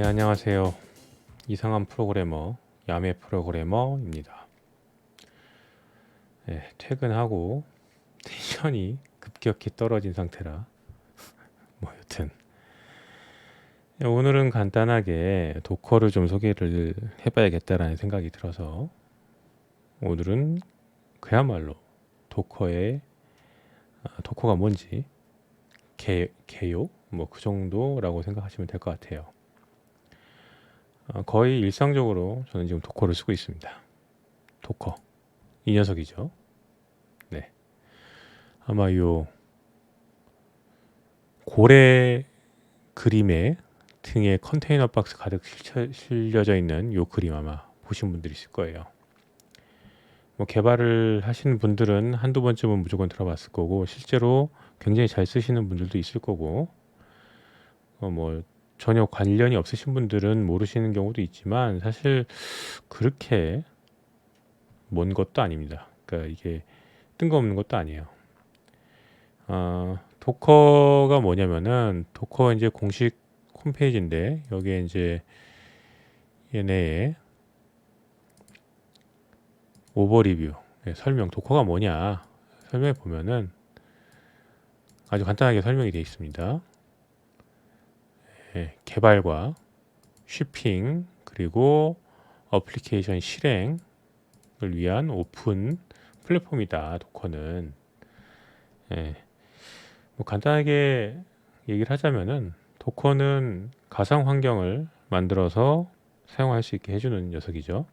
네, 안녕하세요. 이상한 프로그래머, 야매 프로그래머입니다. 네, 퇴근하고 텐션이 급격히 떨어진 상태라 뭐 여튼 오늘은 간단하게 도커를 좀 소개를 해봐야겠다라는 생각이 들어서 오늘은 그야말로 도커가 뭔지 개요? 뭐 그 정도라고 생각하시면 될 것 같아요. 거의 일상적으로 저는 지금 도커를 쓰고 있습니다. 도커 이 녀석이죠. 네, 아마 요 고래 그림에 등에 컨테이너 박스 가득 실려져 있는 요 그림 아마 보신 분들이 있을 거예요. 뭐 개발을 하시는 분들은 한두 번쯤은 무조건 들어봤을 거고 실제로 굉장히 잘 쓰시는 분들도 있을 거고 뭐 전혀 관련이 없으신 분들은 모르시는 경우도 있지만 사실 그렇게 먼 것도 아닙니다. 그러니까 이게 뜬금없는 것도 아니에요. 도커가 뭐냐면은 도커 이제 공식 홈페이지인데 여기에 이제 얘네의 오버리뷰 설명 도커가 뭐냐 설명해 보면은 아주 간단하게 설명이 되어 있습니다. 개발과 쉬핑 그리고 어플리케이션 실행을 위한 오픈 플랫폼이다. 도커는 뭐 간단하게 얘기를 하자면은 도커는 가상 환경을 만들어서 사용할 수 있게 해주는 녀석이죠.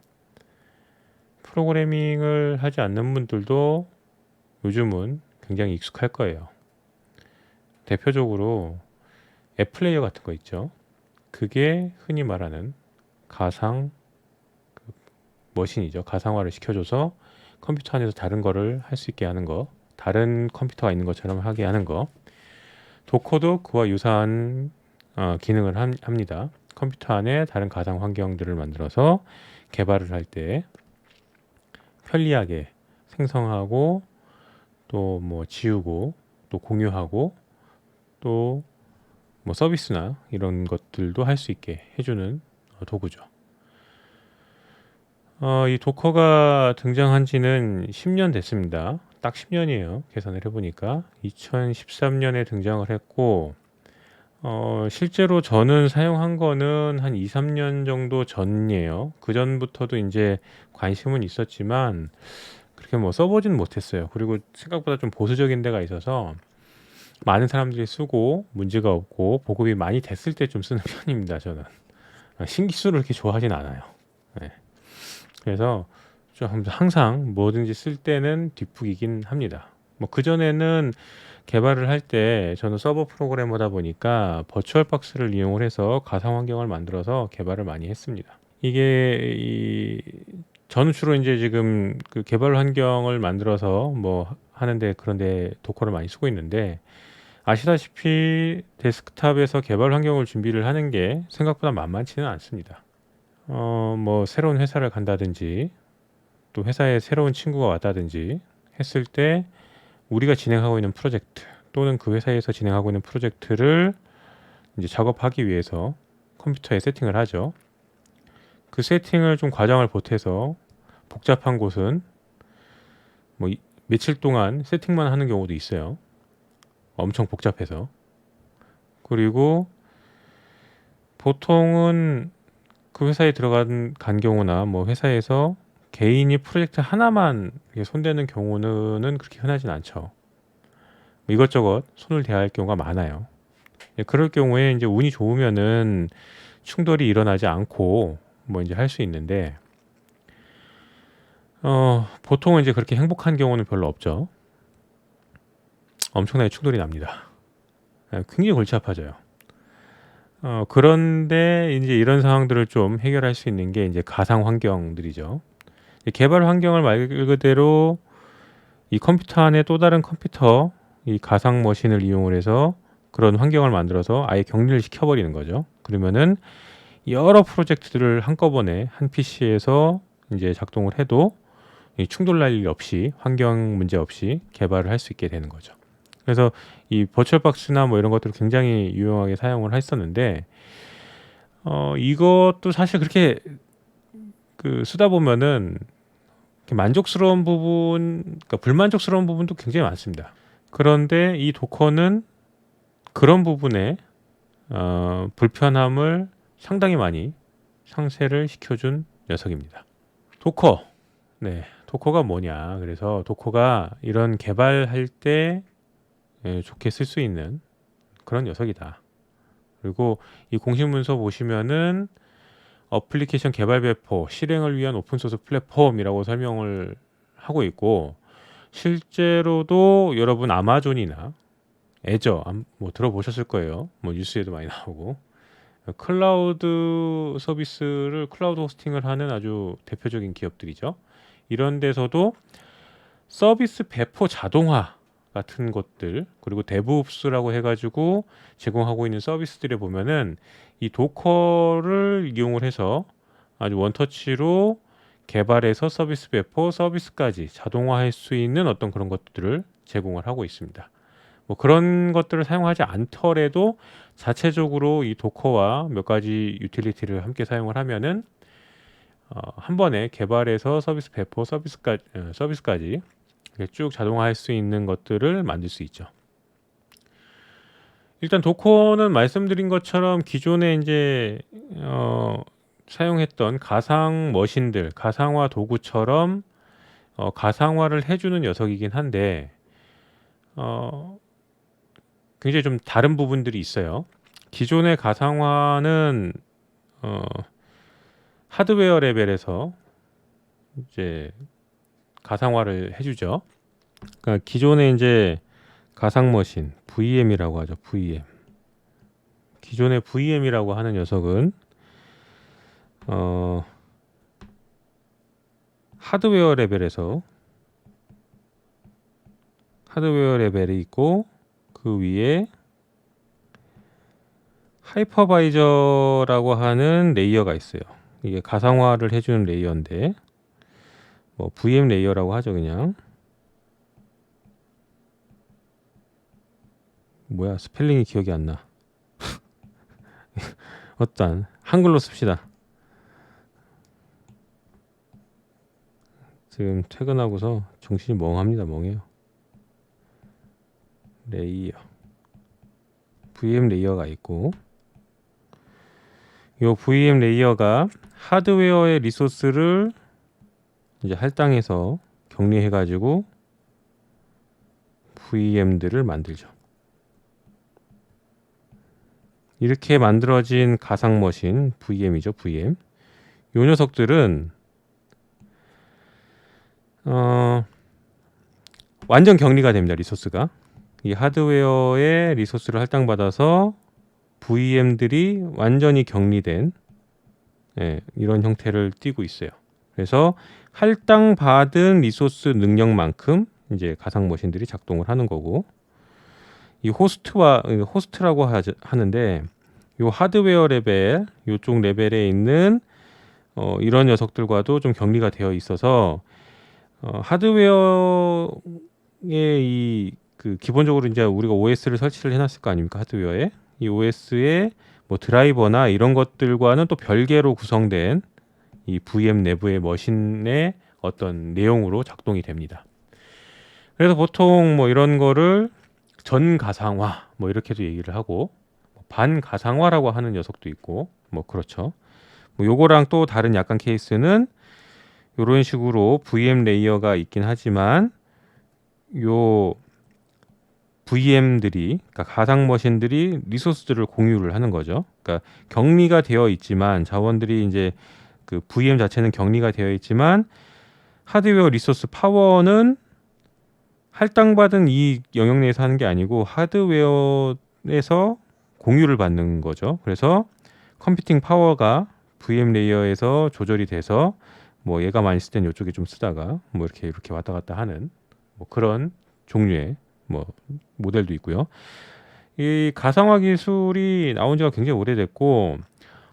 프로그래밍을 하지 않는 분들도 요즘은 굉장히 익숙할 거예요. 대표적으로 앱 플레이어 같은 거 있죠. 그게 흔히 말하는 가상 머신이죠. 가상화를 시켜줘서 컴퓨터 안에서 다른 거를 할 수 있게 하는 거, 다른 컴퓨터가 있는 것처럼 하게 하는 거. 도커도 그와 유사한 기능을 합니다. 컴퓨터 안에 다른 가상 환경들을 만들어서 개발을 할 때 편리하게 생성하고 또 뭐 지우고 또 공유하고 또 뭐 서비스나 이런 것들도 할 수 있게 해주는 도구죠. 이 도커가 등장한 지는 10년 됐습니다. 딱 10년이에요. 계산을 해보니까 2013년에 등장을 했고 실제로 저는 사용한 거는 한 2, 3년 정도 전이에요. 그 전부터도 이제 관심은 있었지만 그렇게 뭐 써보지는 못했어요. 그리고 생각보다 좀 보수적인 데가 있어서 많은 사람들이 쓰고 문제가 없고 보급이 많이 됐을 때 좀 쓰는 편입니다. 저는 신기술을 그렇게 좋아하진 않아요. 네. 그래서 좀 항상 뭐든지 쓸 때는 뒷북이긴 합니다. 뭐 그전에는 개발을 할 때 저는 서버 프로그래머다 보니까 버추얼 박스를 이용을 해서 가상 환경을 만들어서 개발을 많이 했습니다. 저는 주로 이제 지금 그 개발 환경을 만들어서 뭐 하는데 그런데 도커를 많이 쓰고 있는데 아시다시피 데스크탑에서 개발 환경을 준비를 하는 게 생각보다 만만치는 않습니다. 뭐 새로운 회사를 간다든지 또 회사에 새로운 친구가 왔다든지 했을 때 우리가 진행하고 있는 프로젝트 또는 그 회사에서 진행하고 있는 프로젝트를 이제 작업하기 위해서 컴퓨터에 세팅을 하죠. 그 세팅을 좀 과정을 보태서 복잡한 곳은 뭐 며칠 동안 세팅만 하는 경우도 있어요. 엄청 복잡해서. 그리고 보통은 그 회사에 간 경우나 뭐 회사에서 개인이 프로젝트 하나만 손대는 경우는 그렇게 흔하진 않죠. 뭐 이것저것 손을 대야 할 경우가 많아요. 그럴 경우에 이제 운이 좋으면은 충돌이 일어나지 않고 뭐 이제 할 수 있는데 보통은 이제 그렇게 행복한 경우는 별로 없죠. 엄청나게 충돌이 납니다. 굉장히 골치 아파져요. 그런데 이제 이런 상황들을 좀 해결할 수 있는 게 이제 가상 환경들이죠. 개발 환경을 말 그대로 이 컴퓨터 안에 또 다른 컴퓨터, 이 가상 머신을 이용을 해서 그런 환경을 만들어서 아예 격리를 시켜버리는 거죠. 그러면은 여러 프로젝트들을 한꺼번에 한 PC에서 이제 작동을 해도 충돌 날 일 없이 환경 문제 없이 개발을 할 수 있게 되는 거죠. 그래서 이 버추얼박스나 뭐 이런 것들을 굉장히 유용하게 사용을 했었는데 이것도 사실 그렇게 쓰다 보면은 이렇게 만족스러운 부분, 그러니까 불만족스러운 부분도 굉장히 많습니다. 그런데 이 도커는 그런 부분에 불편함을 상당히 많이 상쇄를 시켜준 녀석입니다. 도커. 네, 도커가 뭐냐? 그래서 도커가 이런 개발할 때 좋게 쓸 수 있는 그런 녀석이다. 그리고 이 공식 문서 보시면은 어플리케이션 개발 배포 실행을 위한 오픈소스 플랫폼이라고 설명을 하고 있고, 실제로도 여러분 아마존이나 애저 뭐 들어보셨을 거예요. 뭐 뉴스에도 많이 나오고, 클라우드 서비스를 클라우드 호스팅을 하는 아주 대표적인 기업들이죠. 이런 데서도 서비스 배포 자동화 같은 것들, 그리고 데브옵스라고 해가지고 제공하고 있는 서비스들에 보면은 이 도커를 이용을 해서 아주 원터치로 개발해서 서비스 배포, 서비스까지 자동화할 수 있는 어떤 그런 것들을 제공을 하고 있습니다. 뭐 그런 것들을 사용하지 않더라도 자체적으로 이 도커와 몇 가지 유틸리티를 함께 사용을 하면은 한 번에 개발해서 서비스 배포, 서비스까지 이렇게 쭉 자동화할 수 있는 것들을 만들 수 있죠. 일단 도커는 말씀드린 것처럼 기존에 이제 사용했던 가상 머신들, 가상화 도구처럼 가상화를 해주는 녀석이긴 한데 굉장히 좀 다른 부분들이 있어요. 기존의 가상화는 하드웨어 레벨에서 이제 가상화를 해주죠. 그러니까 기존에 이제 가상 머신 VM이라고 하죠. VM. 기존의 VM이라고 하는 녀석은 하드웨어 레벨이 있고 그 위에 하이퍼바이저라고 하는 레이어가 있어요. 이게 가상화를 해주는 레이어인데 뭐 VM 레이어라고 하죠. 그냥 뭐야 스펠링이 기억이 안 나. 어떤 한글로 씁시다. 지금 퇴근하고서 정신이 멍합니다. 멍해요. 레이어 VM 레이어가 있고, 이 VM 레이어가 하드웨어의 리소스를 이제 할당해서 격리해가지고 VM들을 만들죠. 이렇게 만들어진 가상 머신 VM이죠. VM. 이 녀석들은 완전 격리가 됩니다. 리소스가. 이 하드웨어의 리소스를 할당받아서 VM들이 완전히 격리된 이런 형태를 띠고 있어요. 그래서 할당받은 리소스 능력만큼 이제 가상 머신들이 작동을 하는 거고, 이 호스트라고 하는데 이 하드웨어 레벨, 이쪽 레벨에 있는 이런 녀석들과도 좀 격리가 되어 있어서 하드웨어의 기본적으로 이제 우리가 OS를 설치를 해놨을 거 아닙니까? 하드웨어에 이 OS의 뭐 드라이버나 이런 것들과는 또 별개로 구성된 이 VM 내부의 머신의 어떤 내용으로 작동이 됩니다. 그래서 보통 뭐 이런 거를 전가상화 뭐 이렇게도 얘기를 하고, 반가상화라고 하는 녀석도 있고 뭐 그렇죠. 뭐 요거랑 또 다른 약간 케이스는 이런 식으로 VM 레이어가 있긴 하지만 요 VM들이, 그러니까 가상 머신들이 리소스들을 공유를 하는 거죠. 그러니까 격리가 되어 있지만 자원들이 이제 그 VM 자체는 격리가 되어 있지만 하드웨어 리소스 파워는 할당받은 이 영역 내에서 하는 게 아니고 하드웨어에서 공유를 받는 거죠. 그래서 컴퓨팅 파워가 VM 레이어에서 조절이 돼서 뭐 얘가 많이 쓸 땐 이쪽에 좀 쓰다가 뭐 이렇게 왔다 갔다 하는 뭐 그런 종류의 뭐 모델도 있고요. 이 가상화 기술이 나온 지가 굉장히 오래됐고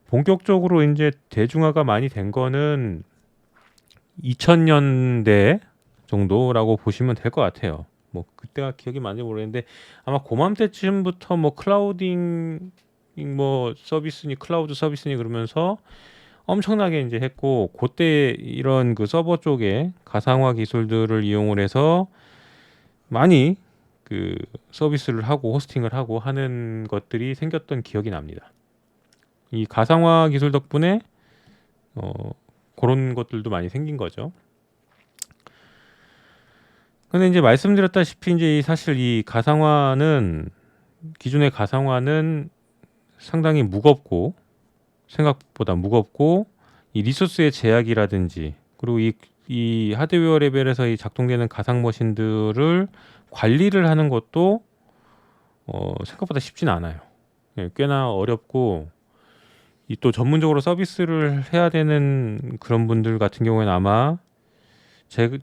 본격적으로 이제 대중화가 많이 된 거는 2000년대 정도라고 보시면 될 것 같아요. 뭐 그때가 기억이 많이 모르겠는데 아마 고맘때쯤부터 뭐 클라우딩 뭐 서비스니 클라우드 서비스니 그러면서 엄청나게 이제 했고, 그때 이런 그 서버 쪽에 가상화 기술들을 이용을 해서 많이 그 서비스를 하고 호스팅을 하고 하는 것들이 생겼던 기억이 납니다. 이 가상화 기술 덕분에 어, 그런 것들도 많이 생긴 거죠. 근데 이제 말씀드렸다시피 이제 사실 이 가상화는, 기존의 가상화는 상당히 무겁고, 생각보다 무겁고, 이 리소스의 제약이라든지, 그리고 이 하드웨어 레벨에서 이 작동되는 가상 머신들을 관리를 하는 것도 생각보다 쉽진 않아요. 예, 꽤나 어렵고, 이 또 전문적으로 서비스를 해야 되는 그런 분들 같은 경우에는 아마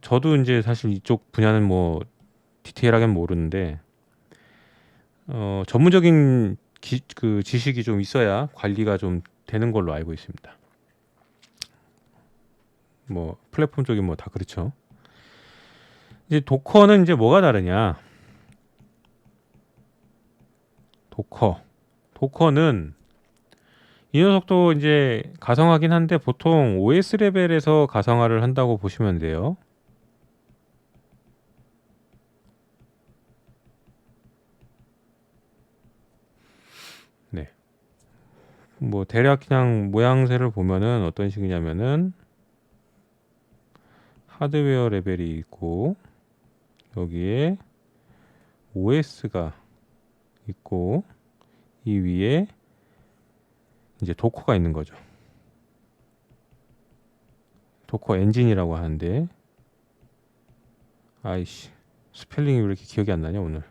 저도 이제 사실 이쪽 분야는 뭐 디테일하게는 모르는데 전문적인 그 지식이 좀 있어야 관리가 좀 되는 걸로 알고 있습니다. 뭐 플랫폼 쪽이 뭐 다 그렇죠. 이제 도커는 이제 뭐가 다르냐? 도커는 이 녀석도 이제 가상화긴 한데 보통 OS 레벨에서 가상화를 한다고 보시면 돼요. 네. 뭐 대략 그냥 모양새를 보면은 어떤 식이냐면은 하드웨어 레벨이 있고, 여기에 OS가 있고, 이 위에 이제 도커가 있는 거죠. 도커 엔진이라고 하는데, 아이씨, 스펠링이 왜 이렇게 기억이 안 나냐 오늘.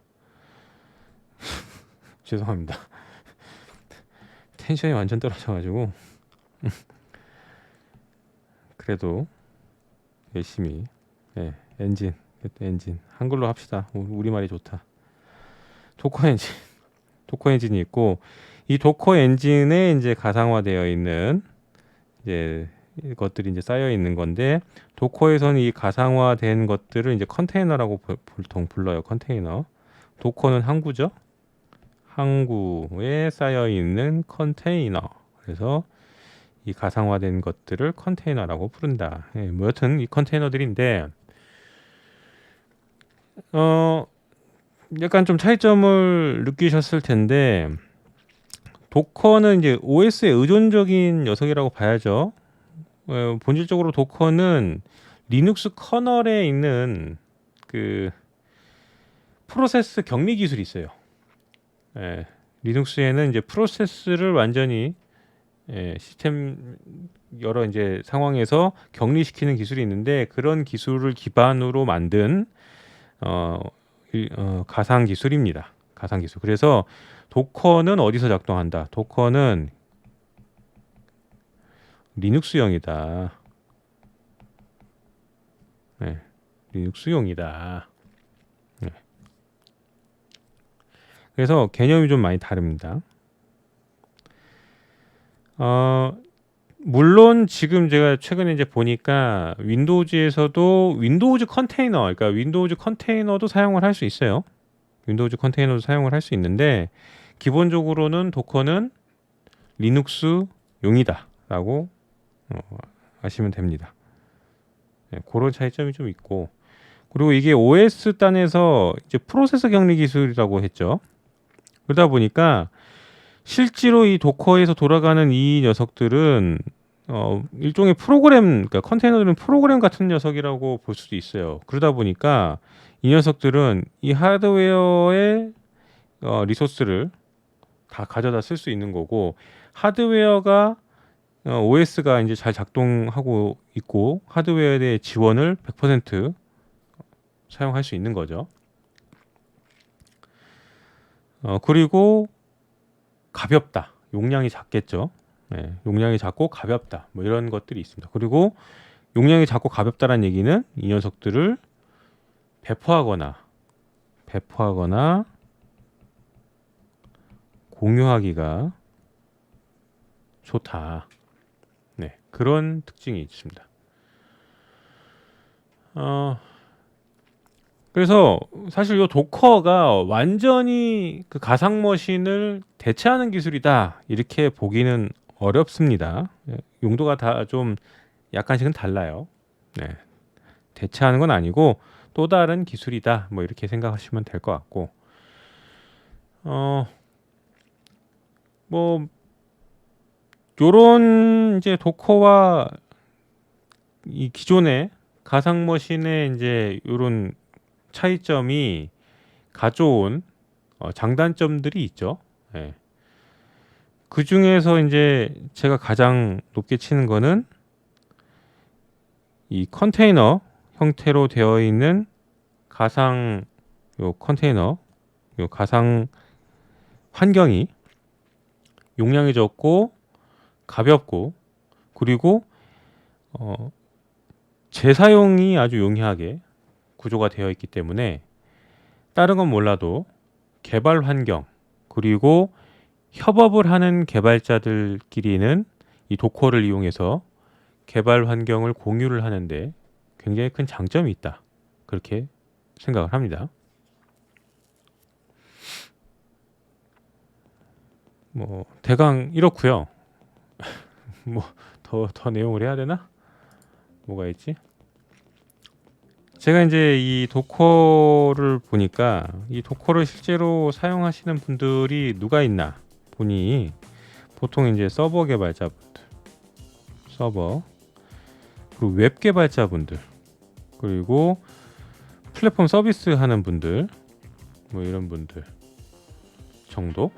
죄송합니다. 텐션이 완전 떨어져가지고. 그래도 열심히. 네, 엔진 한글로 합시다. 우리말이 좋다. 도커 엔진 도커 엔진이 있고, 이 도커 엔진에 이제 가상화되어 있는 이제 것들이 이제 쌓여 있는 건데, 도커에서는 이 가상화된 것들을 이제 컨테이너라고 보통 불러요. 컨테이너. 도커는 항구죠. 항구에 쌓여 있는 컨테이너. 그래서 이 가상화된 것들을 컨테이너라고 부른다. 예, 뭐 여튼 이 컨테이너들인데 어 약간 좀 차이점을 느끼셨을 텐데, 도커는 이제 OS에 의존적인 녀석이라고 봐야죠. 본질적으로 도커는 리눅스 커널에 있는 그 프로세스 격리 기술이 있어요. 예, 리눅스에는 이제 프로세스를 완전히 시스템 여러 이제 상황에서 격리시키는 기술이 있는데, 그런 기술을 기반으로 만든 어, 가상 기술입니다. 가상 기술. 그래서 도커는 어디서 작동한다? 도커는 리눅스용이다. 네, 리눅스용이다. 네. 그래서 개념이 좀 많이 다릅니다. 어, 물론 지금 제가 최근에 이제 보니까 윈도우즈에서도 윈도우즈 컨테이너, 그러니까 윈도우즈 컨테이너도 사용을 할 수 있어요. 윈도우즈 컨테이너도 사용을 할 수 있는데, 기본적으로는 도커는 리눅스용이다라고 아시면 됩니다. 네, 그런 차이점이 좀 있고, 그리고 이게 OS 단에서 이제 프로세서 격리 기술이라고 했죠. 그러다 보니까 실제로 이 도커에서 돌아가는 이 녀석들은 일종의 프로그램, 그러니까 컨테이너들은 프로그램 같은 녀석이라고 볼 수도 있어요. 그러다 보니까 이 녀석들은 이 하드웨어의 리소스를 다 가져다 쓸 수 있는 거고, 하드웨어가 OS가 이제 잘 작동하고 있고 하드웨어에 대해 지원을 100% 사용할 수 있는 거죠. 그리고 가볍다. 용량이 작겠죠. 네, 용량이 작고 가볍다. 뭐 이런 것들이 있습니다. 그리고 용량이 작고 가볍다는 얘기는 이 녀석들을 배포하거나 공유하기가 좋다. 네, 그런 특징이 있습니다. 어, 그래서 사실 요 도커가 완전히 그 가상 머신을 대체하는 기술이다 이렇게 보기는 어렵습니다. 예, 용도가 다 좀 약간씩은 달라요. 네, 대체하는 건 아니고 또 다른 기술이다 뭐 이렇게 생각하시면 될 것 같고 뭐 요런 이제 도커와 이 기존의 가상 머신의 이제 요런 차이점이 가져온 장단점들이 있죠. 예. 그 중에서 이제 제가 가장 높게 치는 거는 이 컨테이너 형태로 되어 있는 가상 요 컨테이너 요 가상 환경이 용량이 적고 가볍고 그리고 재사용이 아주 용이하게 구조가 되어 있기 때문에 다른 건 몰라도 개발 환경 그리고 협업을 하는 개발자들끼리는 이 도커를 이용해서 개발 환경을 공유를 하는데 굉장히 큰 장점이 있다. 그렇게 생각을 합니다. 뭐 대강 이렇고요. 뭐 더 내용을 해야 되나? 뭐가 있지? 제가 이제 이 도커를 보니까 이 도커를 실제로 사용하시는 분들이 누가 있나 보니 보통 이제 서버 개발자분들, 서버 그리고 웹 개발자분들 그리고 플랫폼 서비스 하는 분들 뭐 이런 분들 정도.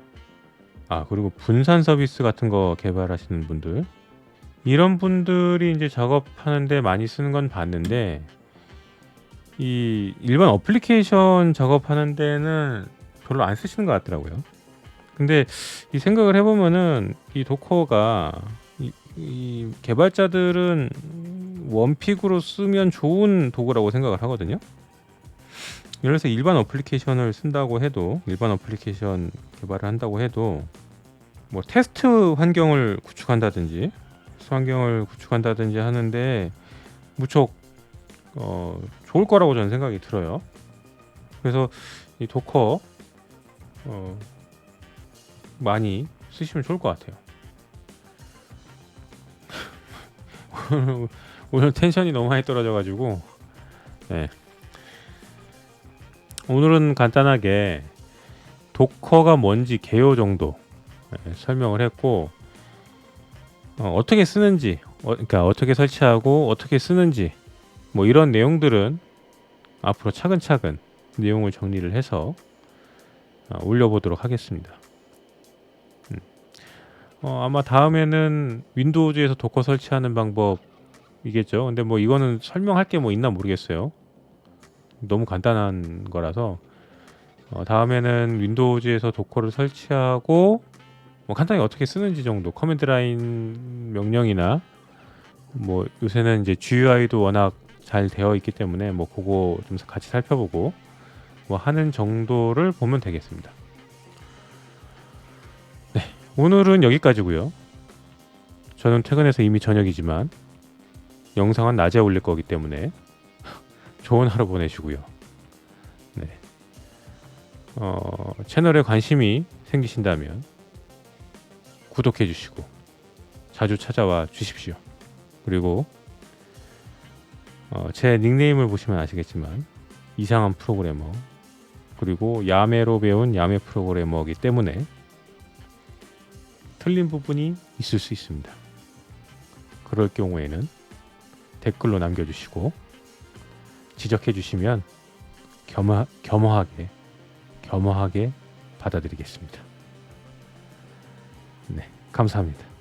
그리고 분산 서비스 같은 거 개발하시는 분들 이런 분들이 이제 작업하는데 많이 쓰는 건 봤는데 이 일반 어플리케이션 작업하는 데는 별로 안 쓰시는 것 같더라고요. 근데 이 생각을 해보면은 이 도커가 이 개발자들은 원픽으로 쓰면 좋은 도구라고 생각을 하거든요. 예를 들어서 일반 어플리케이션을 쓴다고 해도 일반 어플리케이션 개발을 한다고 해도 뭐 테스트 환경을 구축한다든지 하는데 무척 좋을 거라고 저는 생각이 들어요. 그래서 이 도커 많이 쓰시면 좋을 것 같아요. 오늘 텐션이 너무 많이 떨어져가지고 네. 오늘은 간단하게 도커가 뭔지 개요 정도 설명을 했고 어떻게 쓰는지 그러니까 어떻게 설치하고 어떻게 쓰는지 뭐 이런 내용들은 앞으로 차근차근 내용을 정리를 해서 올려보도록 하겠습니다. 아마 다음에는 윈도우즈에서 도커 설치하는 방법이겠죠. 근데 뭐 이거는 설명할 게 뭐 있나 모르겠어요. 너무 간단한 거라서 다음에는 윈도우즈에서 도커를 설치하고 뭐 간단히 어떻게 쓰는지 정도 커맨드 라인 명령이나 뭐 요새는 이제 GUI도 워낙 잘 되어 있기 때문에 뭐 그거 좀 같이 살펴보고 뭐 하는 정도를 보면 되겠습니다. 네, 오늘은 여기까지고요. 저는 퇴근해서 이미 저녁이지만 영상은 낮에 올릴 거기 때문에 좋은 하루 보내시고요. 네. 채널에 관심이 생기신다면 구독해 주시고 자주 찾아와 주십시오. 그리고 제 닉네임을 보시면 아시겠지만 이상한 프로그래머 그리고 야매로 배운 야매 프로그래머이기 때문에 틀린 부분이 있을 수 있습니다. 그럴 경우에는 댓글로 남겨주시고 지적해 주시면 겸허하게 받아들이겠습니다. 네, 감사합니다.